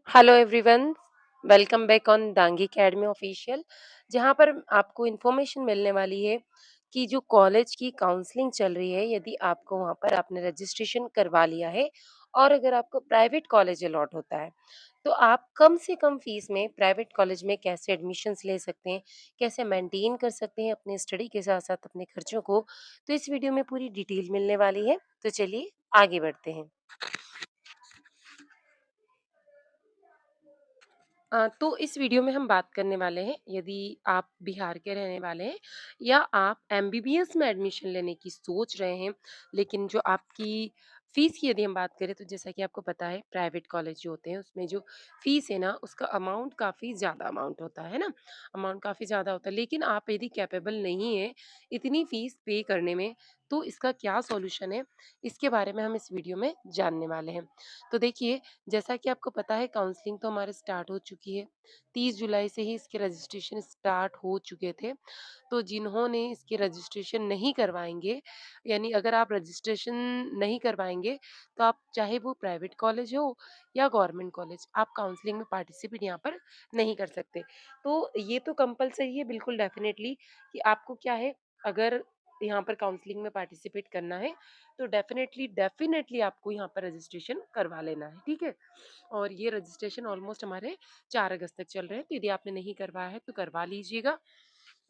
Hello everyone, welcome back on Dangi academy official. जहां पर आपको इन्फॉर्मेशन मिलने वाली है कि जो कॉलेज की काउंसलिंग चल रही है, यदि आपको वहां पर आपने रजिस्ट्रेशन करवा लिया है और अगर आपको प्राइवेट कॉलेज अलॉट होता है तो आप कम से कम फीस में प्राइवेट कॉलेज में कैसे एडमिशन्स ले सकते हैं, कैसे मेंटेन कर सकते हैं अपने स्टडी के साथ साथ अपने खर्चों को। तो इस वीडियो में पूरी डिटेल मिलने वाली है, तो चलिए आगे बढ़ते हैं। तो इस वीडियो में हम बात करने वाले हैं, यदि आप बिहार के रहने वाले हैं या आप एमबीबीएस में एडमिशन लेने की सोच रहे हैं, लेकिन जो आपकी फीस की यदि हम बात करें तो जैसा कि आपको पता है प्राइवेट कॉलेज जो होते हैं उसमें जो फीस है ना उसका अमाउंट काफ़ी ज़्यादा अमाउंट होता है ना। अमाउंट काफ़ी ज़्यादा होता है, लेकिन आप यदि कैपेबल नहीं है इतनी फीस पे करने में, तो इसका क्या सॉल्यूशन है, इसके बारे में हम इस वीडियो में जानने वाले हैं। तो देखिए, जैसा कि आपको पता है काउंसलिंग तो हमारे स्टार्ट हो चुकी है। 30 जुलाई से ही इसके रजिस्ट्रेशन स्टार्ट हो चुके थे। तो जिन्होंने इसके रजिस्ट्रेशन नहीं करवाएँगे, यानी अगर आप रजिस्ट्रेशन नहीं करवाएँगे, तो आप चाहे वो प्राइवेट कॉलेज हो या गवर्नमेंट कॉलेज, आप काउंसलिंग में पार्टिसिपेट यहाँ पर नहीं कर सकते। तो ये तो कंपल्सरी है बिल्कुल डेफ़िनेटली कि आपको क्या है, अगर यहाँ पर काउंसलिंग में पार्टिसिपेट करना है, तो डेफ़िनेटली डेफ़िनेटली आपको यहाँ पर रजिस्ट्रेशन करवा लेना है, ठीक है? और ये रजिस्ट्रेशन ऑलमोस्ट हमारे 4 अगस्त तक चल रहे हैं, तो यदि आपने नहीं करवाया है तो करवा लीजिएगा।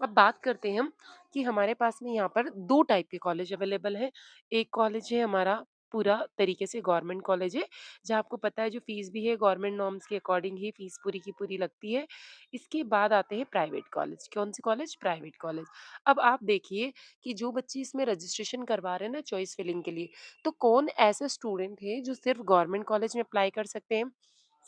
अब बात करते हैं हम कि हमारे पास में यहाँ पर 2 टाइप के कॉलेज अवेलेबल हैं। एक कॉलेज है हमारा पूरा तरीके से गवर्नमेंट कॉलेज है, जहाँ आपको पता है जो फीस भी है गवर्नमेंट नॉर्म्स के अकॉर्डिंग ही फीस पूरी की पूरी लगती है। इसके बाद आते हैं प्राइवेट कॉलेज। कौन से कॉलेज? Private college. अब आप देखिए कि जो बच्चे इसमें रजिस्ट्रेशन करवा रहे हैं ना चॉइस फिलिंग के लिए, तो कौन ऐसे स्टूडेंट है जो सिर्फ गवर्नमेंट कॉलेज में अप्लाई कर सकते हैं,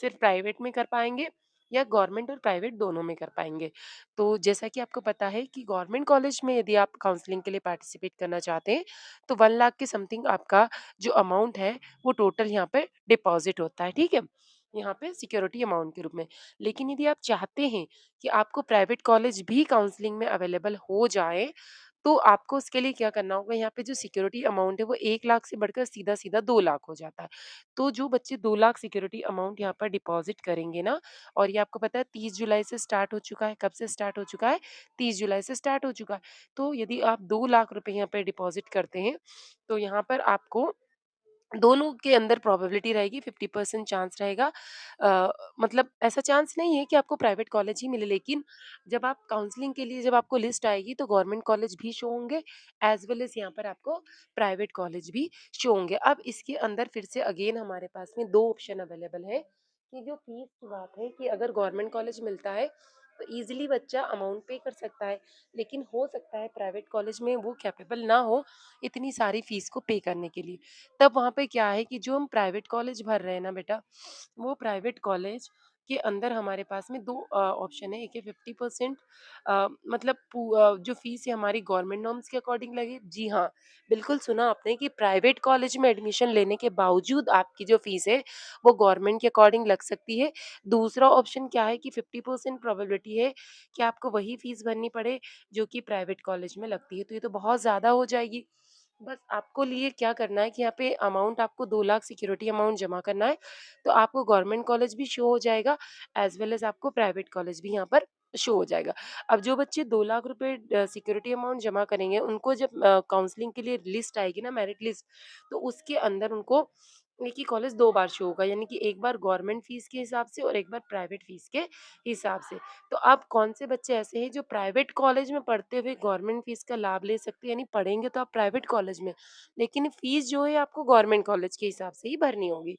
सिर्फ प्राइवेट में कर पाएँगे या गवर्नमेंट और प्राइवेट दोनों में कर पाएँगे। तो जैसा कि आपको पता है कि गवर्नमेंट कॉलेज में यदि आप काउंसलिंग के लिए पार्टिसिपेट करना चाहते हैं, तो 1 लाख के समथिंग आपका जो अमाउंट है, वो टोटल यहाँ पे डिपॉज़िट होता है, ठीक है? यहाँ पे सिक्योरिटी अमाउंट के रूप में। लेकिन यदि आप चाहते हैं कि आपको प्राइवेट कॉलेज भी काउंसलिंग में अवेलेबल हो जाए, तो आपको उसके लिए क्या करना होगा, यहाँ पे जो सिक्योरिटी अमाउंट है वो 1 लाख से बढ़कर सीधा-सीधा 2 लाख हो जाता है। तो जो बच्चे 2 लाख सिक्योरिटी अमाउंट यहाँ पर डिपॉज़िट करेंगे ना, और ये आपको पता है 30 जुलाई से स्टार्ट हो चुका है। कब से स्टार्ट हो चुका है? 30 जुलाई से स्टार्ट हो चुका है। तो यदि आप 2 लाख रुपए यहाँ पे डिपॉज़िट करते हैं, तो यहाँ पर आपको दोनों के अंदर प्रोबेबिलिटी रहेगी, 50% चांस रहेगा। मतलब ऐसा चांस नहीं है कि आपको प्राइवेट कॉलेज ही मिले, लेकिन जब आप काउंसलिंग के लिए जब आपको लिस्ट आएगी तो गवर्नमेंट कॉलेज भी शो होंगे, एज़ वेल एज़ यहाँ पर आपको प्राइवेट कॉलेज भी शो होंगे। अब इसके अंदर फिर से अगेन हमारे पास में 2 ऑप्शन अवेलेबल है कि जो फीस की बात है कि अगर गवर्नमेंट कॉलेज मिलता है, तो ईज़िली बच्चा अमाउंट पे कर सकता है। लेकिन हो सकता है प्राइवेट कॉलेज में वो कैपेबल ना हो इतनी सारी फीस को पे करने के लिए। तब वहाँ पे क्या है कि जो हम प्राइवेट कॉलेज भर रहे हैं ना बेटा, वो प्राइवेट कॉलेज के अंदर हमारे पास में 2 ऑप्शन है। एक है 50% मतलब जो फीस है हमारी गवर्नमेंट नॉर्म्स के अकॉर्डिंग लगे। जी हाँ, बिल्कुल सुना आपने कि प्राइवेट कॉलेज में एडमिशन लेने के बावजूद आपकी जो फीस है, वो गवर्नमेंट के अकॉर्डिंग लग सकती है। दूसरा ऑप्शन क्या है कि 50% प्रोबेबिलिटी है कि आपको वही फीस भरनी पड़े, जो कि प्राइवेट कॉलेज में लगती है। तो ये तो बहुत ज़्यादा हो जाएगी। बस आपको लिए क्या करना है कि यहाँ पे अमाउंट आपको 2 लाख सिक्योरिटी अमाउंट जमा करना है, तो आपको गवर्नमेंट कॉलेज भी शो हो जाएगा, एज़ वेल एज़ आपको प्राइवेट कॉलेज भी यहाँ पर शो हो जाएगा। अब जो बच्चे 2 लाख रुपए सिक्योरिटी अमाउंट जमा करेंगे, उनको जब काउंसलिंग के लिए लिस्ट आएगी ना, मेरिट लिस्ट, तो उसके अंदर उनको एक ही कॉलेज 2 बार शो होगा, यानी कि एक बार गवर्नमेंट फीस के हिसाब से और एक बार प्राइवेट फीस के हिसाब से। तो अब कौन से बच्चे ऐसे हैं जो प्राइवेट कॉलेज में पढ़ते हुए गवर्नमेंट फीस का लाभ ले सकते हैं, यानी पढ़ेंगे तो आप प्राइवेट कॉलेज में, लेकिन फीस जो है आपको गवर्नमेंट कॉलेज के हिसाब से ही भरनी होगी।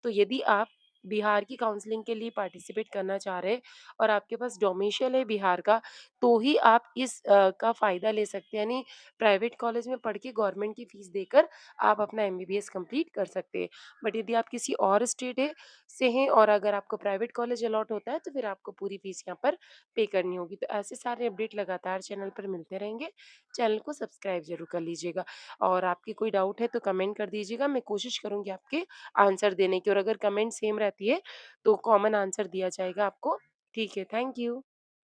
तो यदि आप बिहार की काउंसलिंग के लिए पार्टिसिपेट करना चाह रहे हैं और आपके पास डोमिसाइल है बिहार का, तो ही आप इस का फ़ायदा ले सकते हैं, यानी प्राइवेट कॉलेज में पढ़ के गवर्नमेंट की फीस देकर आप अपना एमबीबीएस कंप्लीट कर सकते हैं। बट यदि आप किसी और स्टेट है से हैं और अगर आपको प्राइवेट कॉलेज अलॉट होता है, तो फिर आपको पूरी फीस यहाँ पर पे करनी होगी। तो ऐसे सारे अपडेट लगातार चैनल पर मिलते रहेंगे। चैनल को सब्सक्राइब ज़रूर कर लीजिएगा और आपकी कोई डाउट है तो कमेंट कर दीजिएगा। मैं कोशिश करूँगी आपके आंसर देने की, और अगर कमेंट सेम रहती है तो कॉमन आंसर दिया जाएगा आपको। ठीक है, थैंक यू।